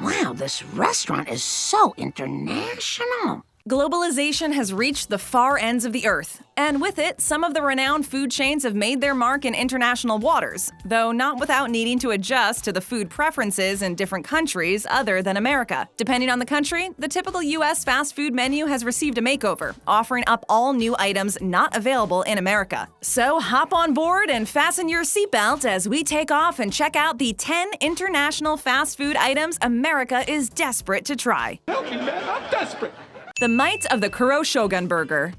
Wow, this restaurant is so international. Globalization has reached the far ends of the earth, and with it, some of the renowned food chains have made their mark in international waters, though not without needing to adjust to the food preferences in different countries other than America. Depending on the country, the typical U.S. fast food menu has received a makeover, offering up all new items not available in America. So hop on board and fasten your seatbelt as we take off and check out the 10 international fast food items America is desperate to try. Help me, man, I'm desperate. The might of the Kuro Shogun Burger.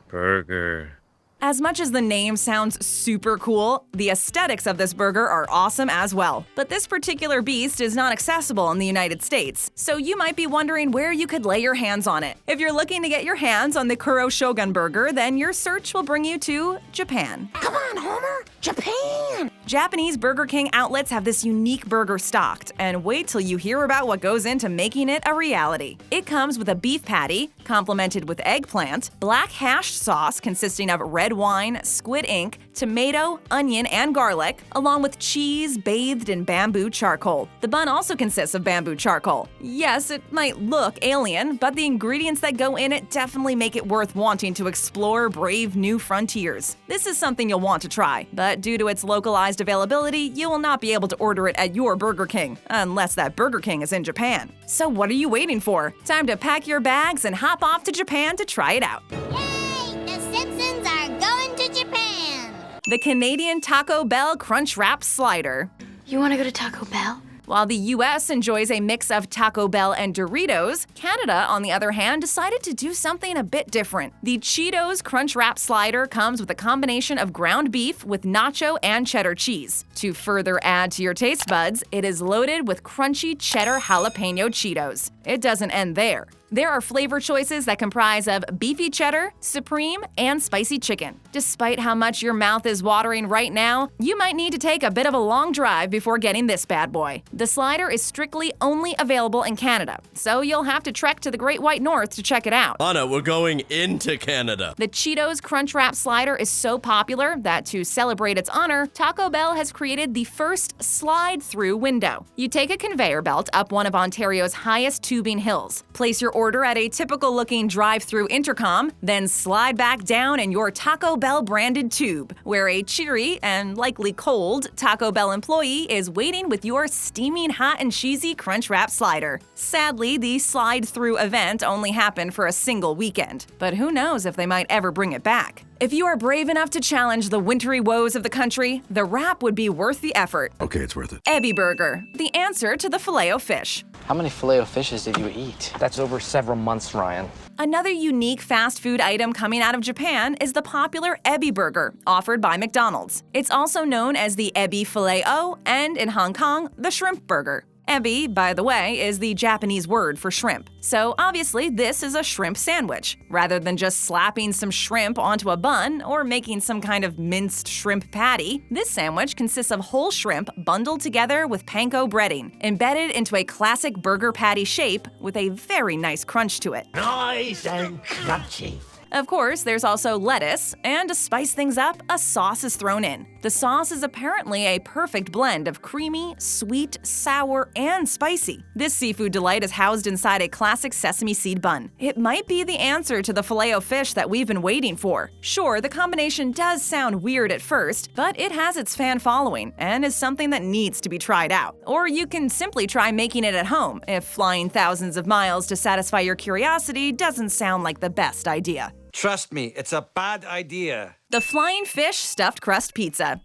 Burger. As much as the name sounds super cool, the aesthetics of this burger are awesome as well. But this particular beast is not accessible in the United States, so you might be wondering where you could lay your hands on it. If you're looking to get your hands on the Kuro Shogun Burger, then your search will bring you to Japan. Come on, Homer! Japan! Japanese Burger King outlets have this unique burger stocked, and wait till you hear about what goes into making it a reality. It comes with a beef patty, complemented with eggplant, black hash sauce consisting of red wine, squid ink, tomato, onion, and garlic, along with cheese bathed in bamboo charcoal. The bun also consists of bamboo charcoal. Yes, it might look alien, but the ingredients that go in it definitely make it worth wanting to explore brave new frontiers. This is something you'll want to try, but due to its localized availability, you will not be able to order it at your Burger King, unless that Burger King is in Japan. So what are you waiting for? Time to pack your bags and hop off to Japan to try it out. Yay! The Simpsons are going to Japan! The Canadian Taco Bell Crunchwrap Slider. You want to go to Taco Bell? While the US enjoys a mix of Taco Bell and Doritos, Canada, on the other hand, decided to do something a bit different. The Cheetos Crunchwrap Slider comes with a combination of ground beef with nacho and cheddar cheese. To further add to your taste buds, it is loaded with crunchy cheddar jalapeno Cheetos. It doesn't end there. There are flavor choices that comprise of beefy cheddar, supreme, and spicy chicken. Despite how much your mouth is watering right now, you might need to take a bit of a long drive before getting this bad boy. The slider is strictly only available in Canada, so you'll have to trek to the Great White North to check it out. Anna, we're going into Canada. The Cheetos Crunchwrap Slider is so popular that to celebrate its honor, Taco Bell has created the first slide-through window. You take a conveyor belt up one of Ontario's highest tubing hills, place your order at a typical-looking drive-through intercom, then slide back down in your Taco Bell branded tube, where a cheery and likely cold Taco Bell employee is waiting with your steaming hot and cheesy Crunchwrap Slider. Sadly, the slide-through event only happened for a single weekend, but who knows if they might ever bring it back. If you are brave enough to challenge the wintry woes of the country, the wrap would be worth the effort. Okay, it's worth it. Ebi Burger, the answer to the Filet-O-Fish. How many Filet-O-Fishes did you eat? That's over several months, Ryan. Another unique fast food item coming out of Japan is the popular Ebi Burger, offered by McDonald's. It's also known as the Ebi Filet-O and, in Hong Kong, the Shrimp Burger. Ebi, by the way, is the Japanese word for shrimp. So obviously this is a shrimp sandwich. Rather than just slapping some shrimp onto a bun or making some kind of minced shrimp patty, this sandwich consists of whole shrimp bundled together with panko breading, embedded into a classic burger patty shape with a very nice crunch to it. Nice and crunchy. Of course, there's also lettuce, and to spice things up, a sauce is thrown in. The sauce is apparently a perfect blend of creamy, sweet, sour, and spicy. This seafood delight is housed inside a classic sesame seed bun. It might be the answer to the Filet-O-Fish that we've been waiting for. Sure, the combination does sound weird at first, but it has its fan following and is something that needs to be tried out. Or you can simply try making it at home if flying thousands of miles to satisfy your curiosity doesn't sound like the best idea. Trust me, it's a bad idea. The Flying Fish Stuffed Crust Pizza.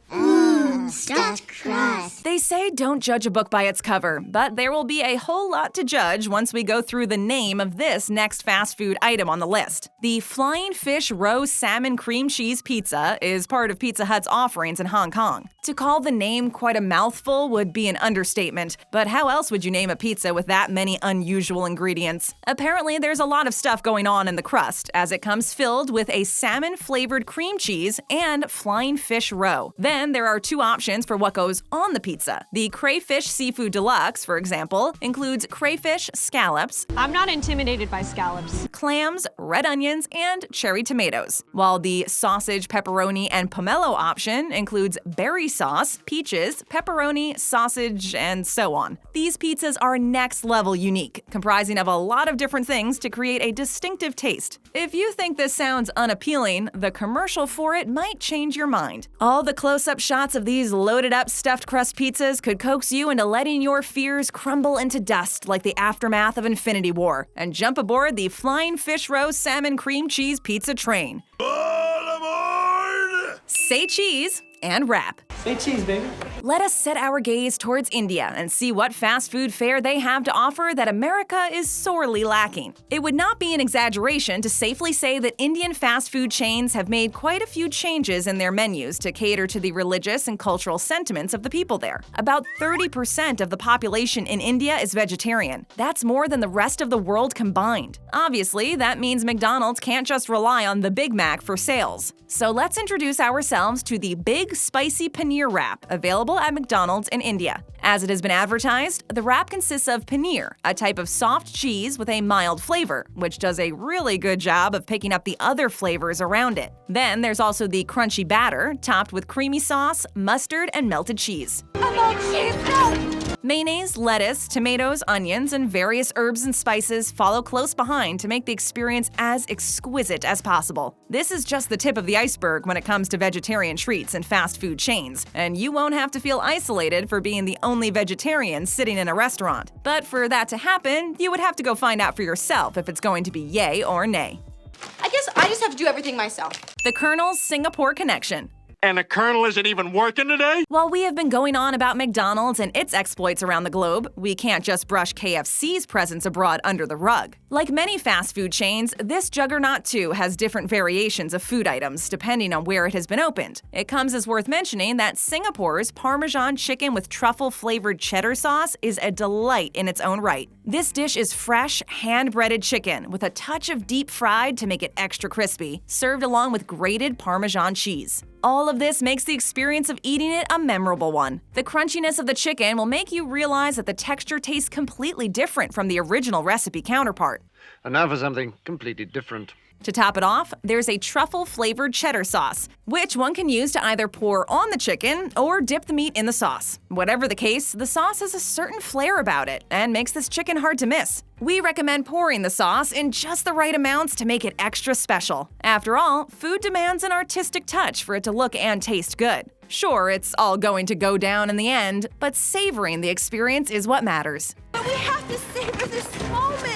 Stuffed crust. They say don't judge a book by its cover, but there will be a whole lot to judge once we go through the name of this next fast food item on the list. The Flying Fish Roe Salmon Cream Cheese Pizza is part of Pizza Hut's offerings in Hong Kong. To call the name quite a mouthful would be an understatement, but how else would you name a pizza with that many unusual ingredients? Apparently, there's a lot of stuff going on in the crust, as it comes filled with a salmon-flavored cream cheese and flying fish roe. Then there are two options for what goes on the pizza. The crayfish seafood deluxe, for example, includes crayfish scallops, I'm not intimidated by scallops. clams, red onions, and cherry tomatoes, while the sausage, pepperoni, and pomelo option includes berry sauce, peaches, pepperoni, sausage, and so on. These pizzas are next level unique, comprising of a lot of different things to create a distinctive taste. If you think this sounds unappealing, the commercial for it might change your mind. All the close-up shots of these loaded-up stuffed crust pizzas could coax you into letting your fears crumble into dust like the aftermath of Infinity War, and jump aboard the flying fish roast salmon cream cheese pizza train. All aboard! Say cheese and wrap. Say cheese, baby. Let us set our gaze towards India and see what fast food fare they have to offer that America is sorely lacking. It would not be an exaggeration to safely say that Indian fast food chains have made quite a few changes in their menus to cater to the religious and cultural sentiments of the people there. About 30% of the population in India is vegetarian. That's more than the rest of the world combined. Obviously, that means McDonald's can't just rely on the Big Mac for sales. So let's introduce ourselves to the Big Spicy Paneer Wrap, available at McDonald's in India. As it has been advertised, the wrap consists of paneer, a type of soft cheese with a mild flavor, which does a really good job of picking up the other flavors around it. Then there's also the crunchy batter, topped with creamy sauce, mustard, and melted cheese. Mayonnaise, lettuce, tomatoes, onions, and various herbs and spices follow close behind to make the experience as exquisite as possible. This is just the tip of the iceberg when it comes to vegetarian treats and fast food chains, and you won't have to feel isolated for being the only vegetarian sitting in a restaurant. But for that to happen, you would have to go find out for yourself if it's going to be yay or nay. I guess I just have to do everything myself. The Colonel's Singapore Connection. And the Colonel isn't even working today? While we have been going on about McDonald's and its exploits around the globe, we can't just brush KFC's presence abroad under the rug. Like many fast food chains, this juggernaut too has different variations of food items depending on where it has been opened. It comes as worth mentioning that Singapore's Parmesan chicken with truffle-flavored cheddar sauce is a delight in its own right. This dish is fresh, hand-breaded chicken with a touch of deep fried to make it extra crispy, served along with grated Parmesan cheese. All of this makes the experience of eating it a memorable one. The crunchiness of the chicken will make you realize that the texture tastes completely different from the original recipe counterpart. And now for something completely different. To top it off, there's a truffle-flavored cheddar sauce, which one can use to either pour on the chicken or dip the meat in the sauce. Whatever the case, the sauce has a certain flair about it and makes this chicken hard to miss. We recommend pouring the sauce in just the right amounts to make it extra special. After all, food demands an artistic touch for it to look and taste good. Sure, it's all going to go down in the end, but savoring the experience is what matters. But we have to savor this moment.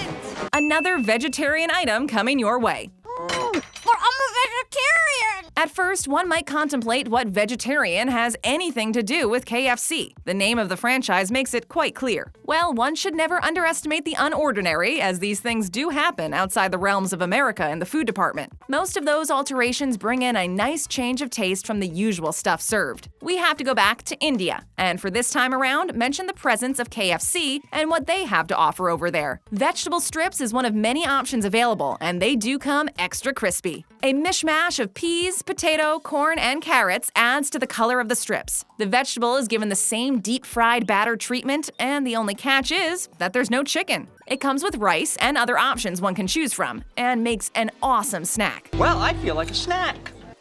Another vegetarian item coming your way. I'm a vegetarian! At first, one might contemplate what vegetarian has anything to do with KFC. The name of the franchise makes it quite clear. Well, one should never underestimate the unordinary, as these things do happen outside the realms of America in the food department. Most of those alterations bring in a nice change of taste from the usual stuff served. We have to go back to India, and for this time around, mention the presence of KFC and what they have to offer over there. Vegetable strips is one of many options available, and they do come extra crispy. A mishmash of peas, potato, corn, and carrots adds to the color of the strips. The vegetable is given the same deep-fried batter treatment, and the only catch is that there's no chicken. It comes with rice and other options one can choose from, and makes an awesome snack. Well, I feel like a snack.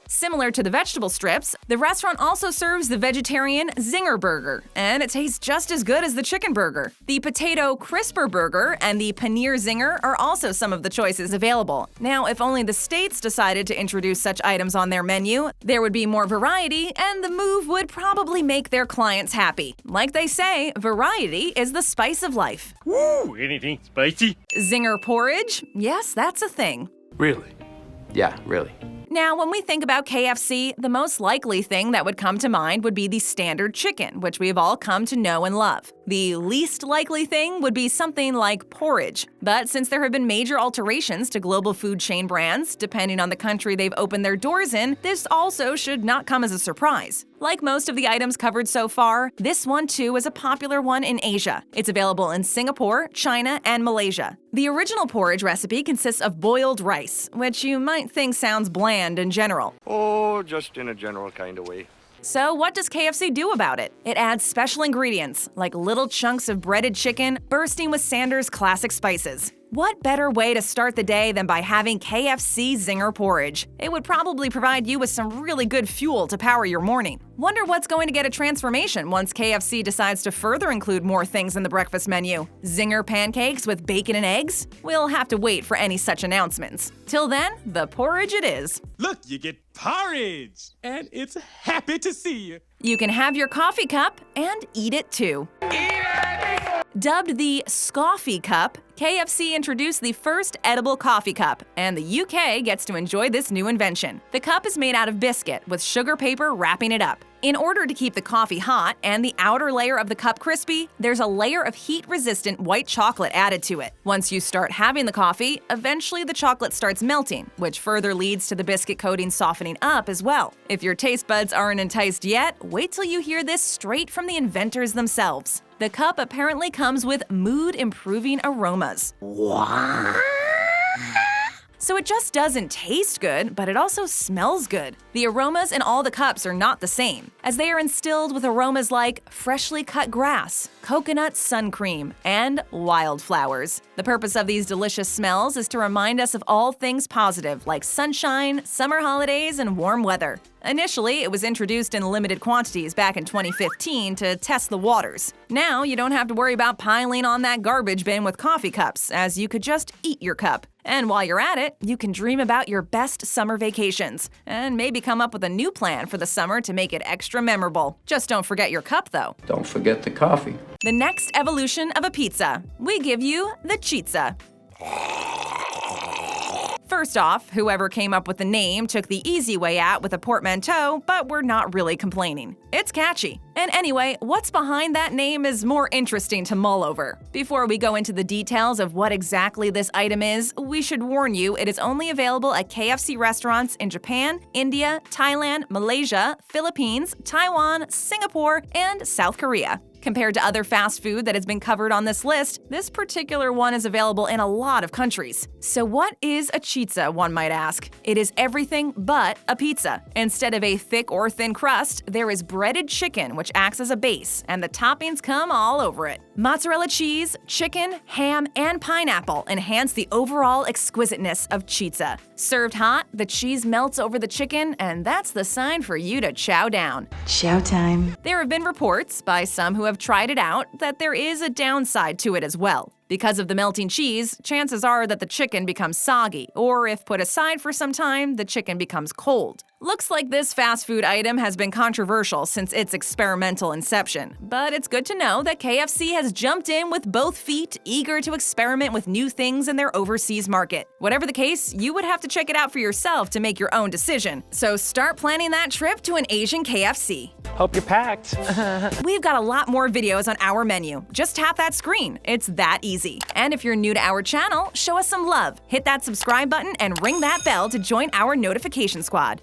Similar to the vegetable strips, the restaurant also serves the vegetarian Zinger Burger, and it tastes just as good as the chicken burger. The potato crisper burger and the paneer zinger are also some of the choices available. Now, if only the states decided to introduce such items on their menu, there would be more variety, and the move would probably make their clients happy. Like they say, variety is the spice of life. Woo! Anything spicy? Zinger Porridge? Yes, that's a thing. Really? Yeah, really. Now, when we think about KFC, the most likely thing that would come to mind would be the standard chicken, which we've all come to know and love. The least likely thing would be something like porridge. But since there have been major alterations to global food chain brands, depending on the country they've opened their doors in, this also should not come as a surprise. Like most of the items covered so far, this one too is a popular one in Asia. It's available in Singapore, China, and Malaysia. The original porridge recipe consists of boiled rice, which you might think sounds bland in general. Oh, just in a general kind of way. So what does KFC do about it? It adds special ingredients, like little chunks of breaded chicken bursting with Sanders' classic spices. What better way to start the day than by having KFC Zinger Porridge? It would probably provide you with some really good fuel to power your morning. Wonder what's going to get a transformation once KFC decides to further include more things in the breakfast menu? Zinger pancakes with bacon and eggs? We'll have to wait for any such announcements. Till then, the porridge it is. Look, you get porridge, and it's happy to see you. You can have your coffee cup and eat it too. Dubbed the Scoffy Cup, KFC introduced the first edible coffee cup, and the UK gets to enjoy this new invention. The cup is made out of biscuit with sugar paper wrapping it up. In order to keep the coffee hot and the outer layer of the cup crispy, there's a layer of heat-resistant white chocolate added to it. Once you start having the coffee, eventually the chocolate starts melting, which further leads to the biscuit coating softening up as well. If your taste buds aren't enticed yet, wait till you hear this straight from the inventors themselves. The cup apparently comes with mood-improving aromas. What? So it just doesn't taste good, but it also smells good. The aromas in all the cups are not the same, as they are instilled with aromas like freshly cut grass, coconut sun cream, and wildflowers. The purpose of these delicious smells is to remind us of all things positive like sunshine, summer holidays, and warm weather. Initially, it was introduced in limited quantities back in 2015 to test the waters. Now, you don't have to worry about piling on that garbage bin with coffee cups, as you could just eat your cup. And while you're at it, you can dream about your best summer vacations, and maybe come up with a new plan for the summer to make it extra memorable. Just don't forget your cup, though. Don't forget the coffee. The next evolution of a pizza. We give you the Chizza. First off, whoever came up with the name took the easy way out with a portmanteau, but we're not really complaining. It's catchy. And anyway, what's behind that name is more interesting to mull over. Before we go into the details of what exactly this item is, we should warn you it is only available at KFC restaurants in Japan, India, Thailand, Malaysia, Philippines, Taiwan, Singapore, and South Korea. Compared to other fast food that has been covered on this list, this particular one is available in a lot of countries. So what is a Chizza, one might ask? It is everything but a pizza. Instead of a thick or thin crust, there is breaded chicken which acts as a base, and the toppings come all over it. Mozzarella cheese, chicken, ham, and pineapple enhance the overall exquisiteness of Chizza. Served hot, the cheese melts over the chicken, and that's the sign for you to chow down. Chow time. There have been reports, by some who have tried it out, that there is a downside to it as well. Because of the melting cheese, chances are that the chicken becomes soggy, or if put aside for some time, the chicken becomes cold. Looks like this fast food item has been controversial since its experimental inception, but it's good to know that KFC has jumped in with both feet, eager to experiment with new things in their overseas market. Whatever the case, you would have to check it out for yourself to make your own decision. So start planning that trip to an Asian KFC. Hope you're packed. We've got a lot more videos on our menu. Just tap that screen. It's that easy. And if you're new to our channel, show us some love. Hit that subscribe button and ring that bell to join our notification squad.